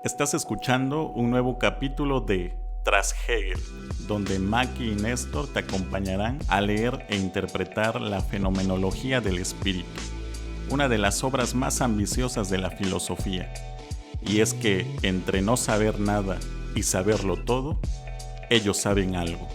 Estás escuchando un nuevo capítulo de Tras Hegel, donde Maki y Néstor te acompañarán a leer e interpretar la fenomenología del espíritu, una de las obras más ambiciosas de la filosofía. Y es que entre no saber nada y saberlo todo, ellos saben algo.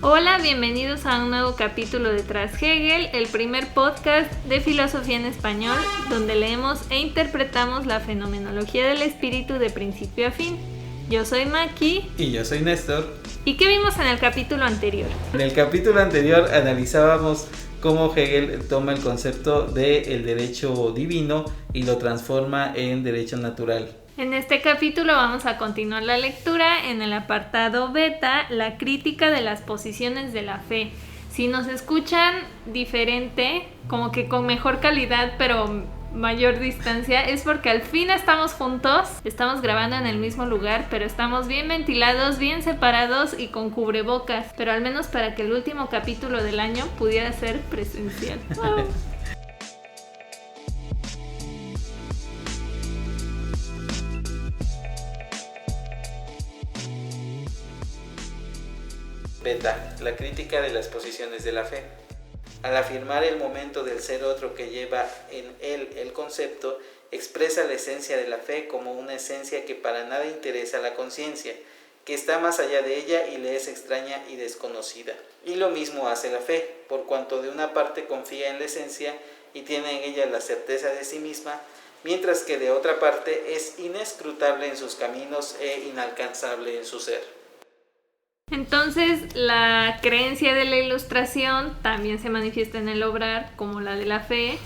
Hola, bienvenidos a un nuevo capítulo de Tras Hegel, el primer podcast de filosofía en español, donde leemos e interpretamos la fenomenología del espíritu de principio a fin. Yo soy Maki. Y yo soy Néstor. ¿Y qué vimos en el capítulo anterior? En el capítulo anterior analizábamos cómo Hegel toma el concepto del derecho divino y lo transforma en derecho natural. En este capítulo vamos a continuar la lectura en el apartado beta, la crítica de las posiciones de la fe. Si nos escuchan diferente, como que con mejor calidad, pero mayor distancia, es porque al fin estamos juntos, estamos grabando en el mismo lugar, pero estamos bien ventilados, bien separados y con cubrebocas, pero al menos para que el último capítulo del año pudiera ser presencial. ¡Wow! Beta, la crítica de las posiciones de la fe. Al afirmar el momento del ser otro que lleva en él el concepto, expresa la esencia de la fe como una esencia que para nada interesa a la conciencia, que está más allá de ella y le es extraña y desconocida. Y lo mismo hace la fe, por cuanto de una parte confía en la esencia y tiene en ella la certeza de sí misma, mientras que de otra parte es inescrutable en sus caminos e inalcanzable en su ser. Entonces, la creencia de la ilustración también se manifiesta en el obrar, como la de la fe,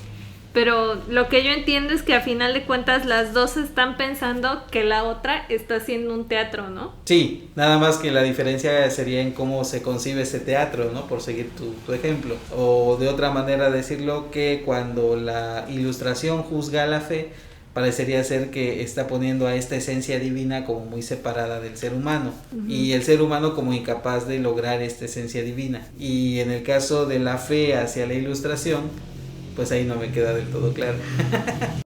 pero lo que yo entiendo es que a final de cuentas las dos están pensando que la otra está haciendo un teatro, ¿no? Sí, nada más que la diferencia sería en cómo se concibe ese teatro, ¿no? Por seguir tu ejemplo. O de otra manera decirlo, que cuando la ilustración juzga a la fe, parecería ser que está poniendo a esta esencia divina como muy separada del ser humano, y el ser humano como incapaz de lograr esta esencia divina. Y en el caso de la fe hacia la ilustración, pues ahí no me queda del todo claro.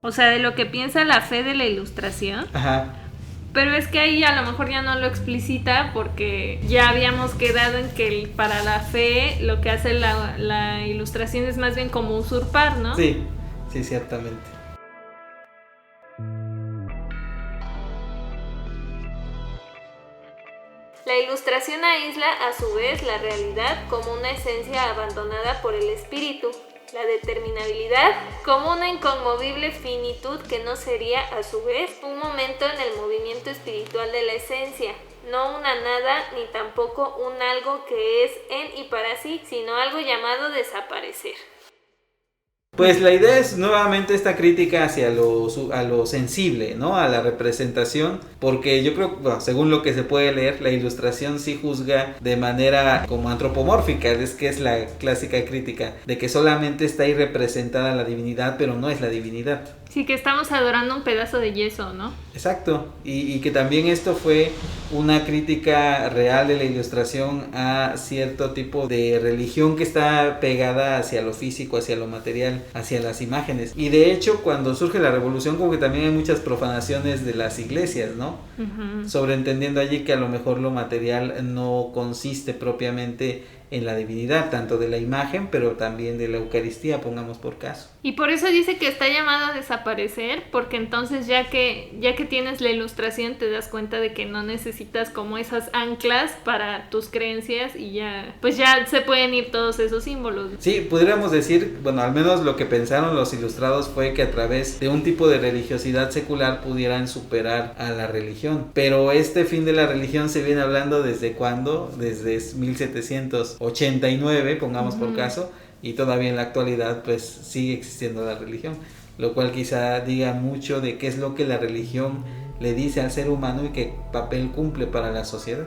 O sea, de lo que piensa la fe de la ilustración. Ajá. Pero es que ahí a lo mejor ya no lo explicita, porque ya habíamos quedado en que para la fe lo que hace la ilustración es más bien como usurpar, ¿no? Sí, ciertamente. La ilustración aísla a su vez la realidad como una esencia abandonada por el espíritu, la determinabilidad como una inconmovible finitud que no sería a su vez un momento en el movimiento espiritual de la esencia, no una nada ni tampoco un algo que es en y para sí, sino algo llamado desaparecer. Pues la idea es nuevamente esta crítica hacia a lo sensible, ¿no? A la representación, porque yo creo, bueno, según lo que se puede leer, la ilustración sí juzga de manera como antropomórfica, es que es la clásica crítica, de que solamente está ahí representada la divinidad, pero no es la divinidad. Sí, que estamos adorando un pedazo de yeso, ¿no? Exacto, y que también esto fue una crítica real de la ilustración a cierto tipo de religión que está pegada hacia lo físico, hacia lo material, hacia las imágenes. Y de hecho, cuando surge la revolución, como que también hay muchas profanaciones de las iglesias, ¿no? Sobreentendiendo allí que a lo mejor lo material no consiste propiamente en la divinidad, tanto de la imagen, pero también de la Eucaristía, pongamos por caso. Y por eso dice que está llamado a desaparecer, porque entonces ya que tienes la ilustración te das cuenta de que no necesitas como esas anclas para tus creencias y ya, pues ya se pueden ir todos esos símbolos. Sí, podríamos decir, bueno, al menos lo que pensaron los ilustrados fue que a través de un tipo de religiosidad secular pudieran superar a la religión. Pero este fin de la religión se viene hablando ¿desde cuándo? Desde 1789, pongamos por caso, y todavía en la actualidad pues sigue existiendo la religión, lo cual quizá diga mucho de qué es lo que la religión le dice al ser humano y qué papel cumple para la sociedad.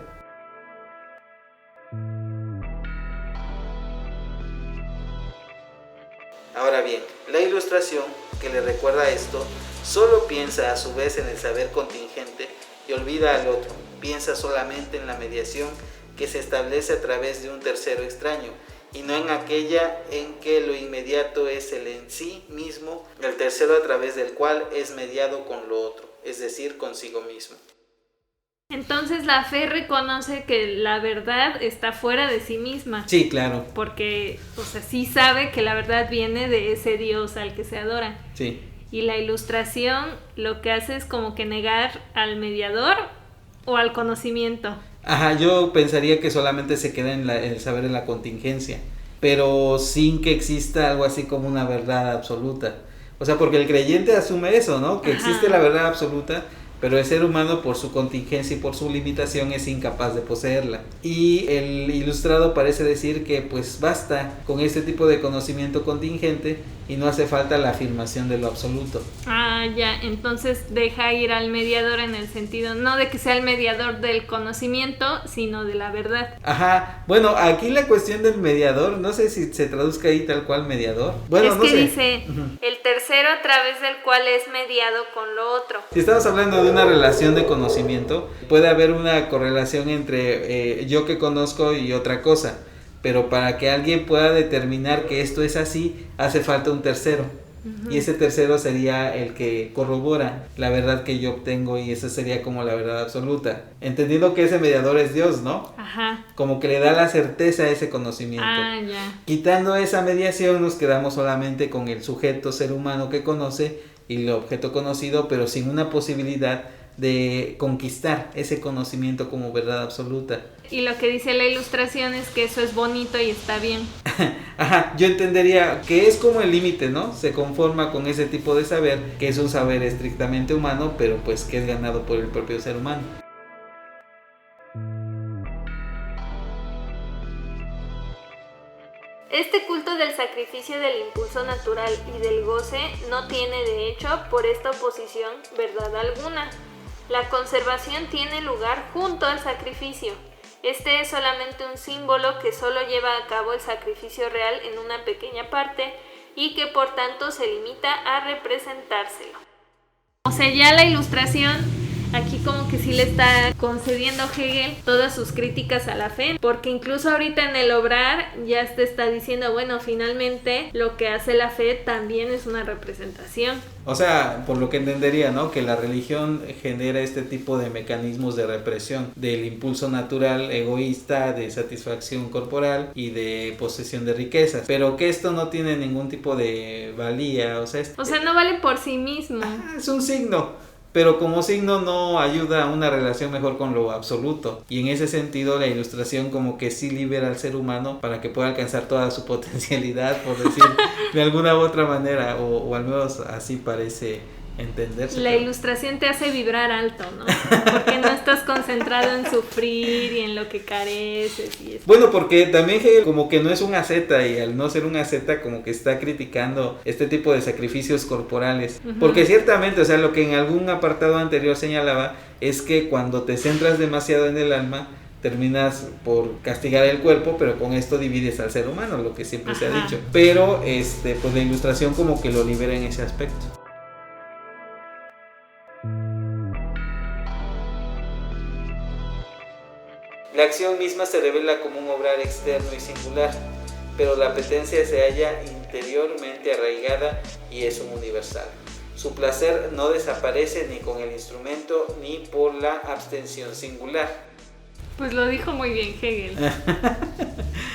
Ahora bien, la ilustración, que le recuerda esto, solo piensa a su vez en el saber contingente y olvida al otro, piensa solamente en la mediación que se establece a través de un tercero extraño, y no en aquella en que lo inmediato es el en sí mismo, el tercero a través del cual es mediado con lo otro, es decir, consigo mismo. Entonces la fe reconoce que la verdad está fuera de sí misma. Sí, claro. Porque, sí sabe que la verdad viene de ese Dios al que se adora. Sí. Y la ilustración lo que hace es como que negar al mediador o al conocimiento. Ajá, yo pensaría que solamente se queda en el saber de la contingencia, pero sin que exista algo así como una verdad absoluta. O sea, porque el creyente asume eso, ¿no? Que existe la verdad absoluta, pero el ser humano por su contingencia y por su limitación es incapaz de poseerla. Y el ilustrado parece decir que pues basta con este tipo de conocimiento contingente y no hace falta la afirmación de lo absoluto. Ah, ya, entonces deja ir al mediador en el sentido, no de que sea el mediador del conocimiento, sino de la verdad. Ajá, bueno, aquí la cuestión del mediador, no sé si se traduzca ahí tal cual mediador. Bueno, es no que sé. Dice, el tercero a través del cual es mediado con lo otro. Si estamos hablando de una relación de conocimiento, puede haber una correlación entre yo que conozco y otra cosa. Pero para que alguien pueda determinar que esto es así, hace falta un tercero. Y ese tercero sería el que corrobora la verdad que yo obtengo, y esa sería como la verdad absoluta. Entendiendo que ese mediador es Dios, ¿no? Ajá. Como que le da la certeza a ese conocimiento. Ah, ya. Quitando esa mediación, nos quedamos solamente con el sujeto ser humano que conoce y el objeto conocido, pero sin una posibilidad de conquistar ese conocimiento como verdad absoluta. Y lo que dice la ilustración es que eso es bonito y está bien. Ajá, yo entendería que es como el límite, ¿no? Se conforma con ese tipo de saber, que es un saber estrictamente humano, pero pues que es ganado por el propio ser humano. Este culto del sacrificio del impulso natural y del goce no tiene de hecho por esta oposición verdad alguna. La conservación tiene lugar junto al sacrificio. Este es solamente un símbolo que solo lleva a cabo el sacrificio real en una pequeña parte y que por tanto se limita a representárselo. O sea, ya la ilustración aquí como que sí le está concediendo Hegel todas sus críticas a la fe, porque incluso ahorita en el obrar ya te está diciendo, bueno, finalmente lo que hace la fe también es una representación. O sea, por lo que entendería, ¿no? Que la religión genera este tipo de mecanismos de represión del impulso natural egoísta, de satisfacción corporal y de posesión de riquezas, pero que esto no tiene ningún tipo de valía, o sea, no vale por sí mismo. Es un signo, pero como signo no ayuda a una relación mejor con lo absoluto, y en ese sentido la ilustración como que sí libera al ser humano para que pueda alcanzar toda su potencialidad, por decir de alguna u otra manera, o al menos así parece entenderse. La ilustración te hace vibrar alto, ¿no? Porque no estás concentrado en sufrir y en lo que careces y eso. Bueno, porque también Hegel como que no es un asceta, y al no ser un asceta como que está criticando este tipo de sacrificios corporales. Porque ciertamente, o sea, lo que en algún apartado anterior señalaba es que cuando te centras demasiado en el alma, terminas por castigar el cuerpo, pero con esto divides al ser humano, lo que siempre se ha dicho. Pero pues la ilustración como que lo libera en ese aspecto. La acción misma se revela como un obrar externo y singular, pero la apetencia se halla interiormente arraigada y es un universal. Su placer no desaparece ni con el instrumento ni por la abstención singular. Pues lo dijo muy bien Hegel.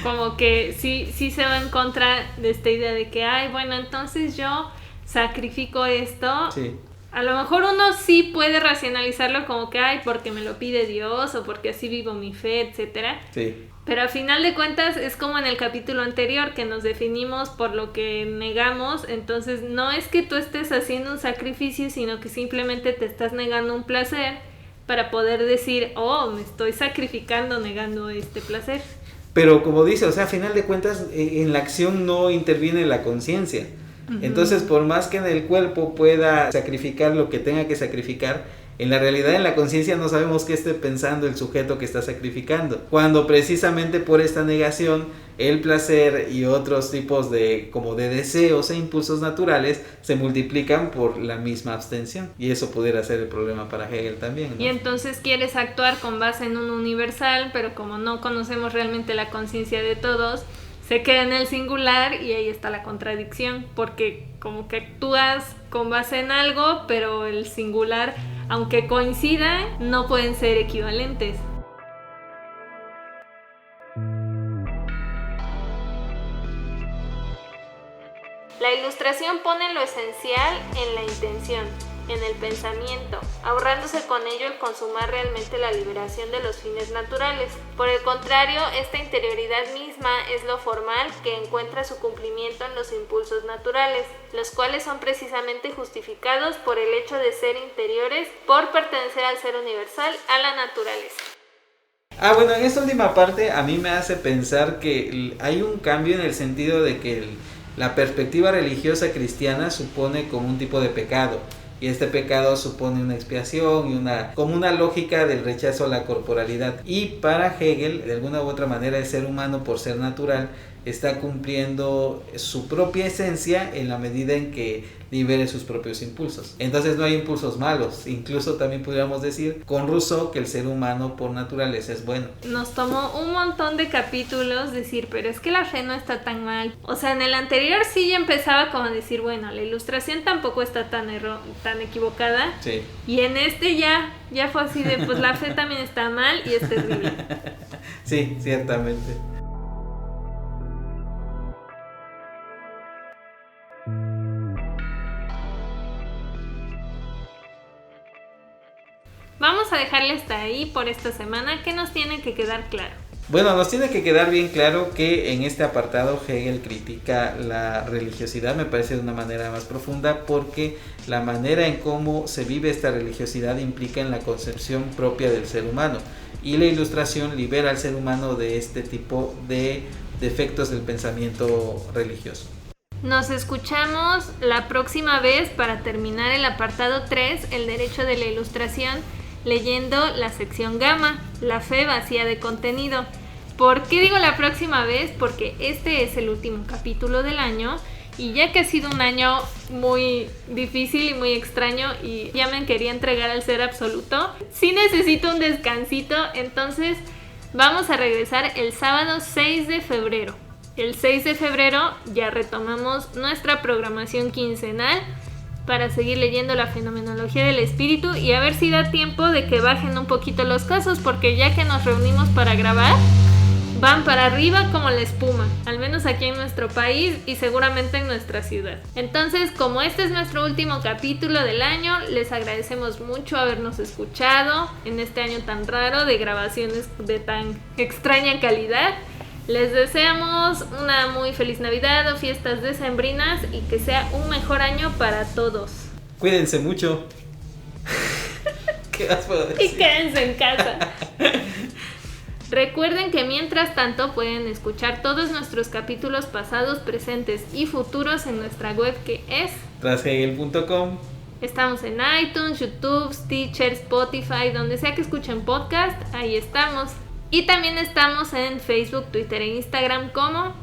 Como que sí se va en contra de esta idea de que, bueno, entonces yo sacrifico esto. Sí. A lo mejor uno sí puede racionalizarlo como que, porque me lo pide Dios o porque así vivo mi fe, etcétera. Sí. Pero a final de cuentas es como en el capítulo anterior que nos definimos por lo que negamos. Entonces no es que tú estés haciendo un sacrificio, sino que simplemente te estás negando un placer para poder decir, me estoy sacrificando negando este placer. Pero como dice, o sea, a final de cuentas en la acción no interviene la conciencia. Entonces, por más que en el cuerpo pueda sacrificar lo que tenga que sacrificar, En la realidad, en la conciencia no sabemos qué esté pensando el sujeto que está sacrificando, cuando precisamente por esta negación el placer y otros tipos de deseos e impulsos naturales se multiplican por la misma abstención, y eso pudiera ser el problema para Hegel también, ¿no? Y entonces quieres actuar con base en un universal, pero como no conocemos realmente la conciencia de todos, se queda en el singular y ahí está la contradicción, porque como que actúas con base en algo, pero el singular, aunque coincidan, no pueden ser equivalentes. La ilustración pone lo esencial en la intención, en el pensamiento, ahorrándose con ello el consumar realmente la liberación de los fines naturales. Por el contrario, esta interioridad misma es lo formal que encuentra su cumplimiento en los impulsos naturales, los cuales son precisamente justificados por el hecho de ser interiores, por pertenecer al ser universal, a la naturaleza. Bueno, en esta última parte a mí me hace pensar que hay un cambio en el sentido de que la perspectiva religiosa cristiana supone como un tipo de pecado. Y este pecado supone una expiación y como una lógica del rechazo a la corporalidad. Y para Hegel, de alguna u otra manera, el ser humano, por ser natural, está cumpliendo su propia esencia en la medida en que libere sus propios impulsos. Entonces no hay impulsos malos. Incluso también podríamos decir con Rousseau que el ser humano por naturaleza es bueno. Nos tomó un montón de capítulos decir, pero es que la fe no está tan mal. O sea, en el anterior sí ya empezaba como a decir, bueno, la ilustración tampoco está tan equivocada. Sí. Y en este ya fue así de, pues la fe también está mal y es terrible. Sí, ciertamente. Vamos a dejarle hasta ahí por esta semana. ¿Qué nos tiene que quedar claro? Bueno, nos tiene que quedar bien claro que en este apartado Hegel critica la religiosidad, me parece de una manera más profunda, porque la manera en cómo se vive esta religiosidad implica en la concepción propia del ser humano, y la ilustración libera al ser humano de este tipo de defectos del pensamiento religioso. Nos escuchamos la próxima vez para terminar el apartado 3, el derecho de la ilustración, leyendo la sección gamma, la fe vacía de contenido. ¿Por qué digo la próxima vez? Porque este es el último capítulo del año, y ya que ha sido un año muy difícil y muy extraño y ya me quería entregar al ser absoluto, sí necesito un descansito, entonces vamos a regresar el sábado 6 de febrero. El 6 de febrero ya retomamos nuestra programación quincenal para seguir leyendo la fenomenología del espíritu y a ver si da tiempo de que bajen un poquito los casos, porque ya que nos reunimos para grabar, van para arriba como la espuma, al menos aquí en nuestro país y seguramente en nuestra ciudad. Entonces, como este es nuestro último capítulo del año, les agradecemos mucho habernos escuchado en este año tan raro de grabaciones de tan extraña calidad. Les deseamos una muy feliz Navidad o fiestas decembrinas y que sea un mejor año para todos. Cuídense mucho. ¿Qué más puedo decir? Y quédense en casa. Recuerden que mientras tanto pueden escuchar todos nuestros capítulos pasados, presentes y futuros en nuestra web, que es trashegel.com. Estamos en iTunes, YouTube, Stitcher, Spotify, donde sea que escuchen podcast, ahí estamos. Y también estamos en Facebook, Twitter e Instagram como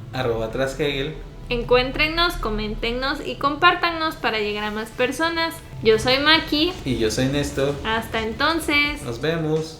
@trashegel. Encuéntrennos, coméntenos y compártanos para llegar a más personas. Yo soy Maki. Y yo soy Néstor. Hasta entonces. Nos vemos.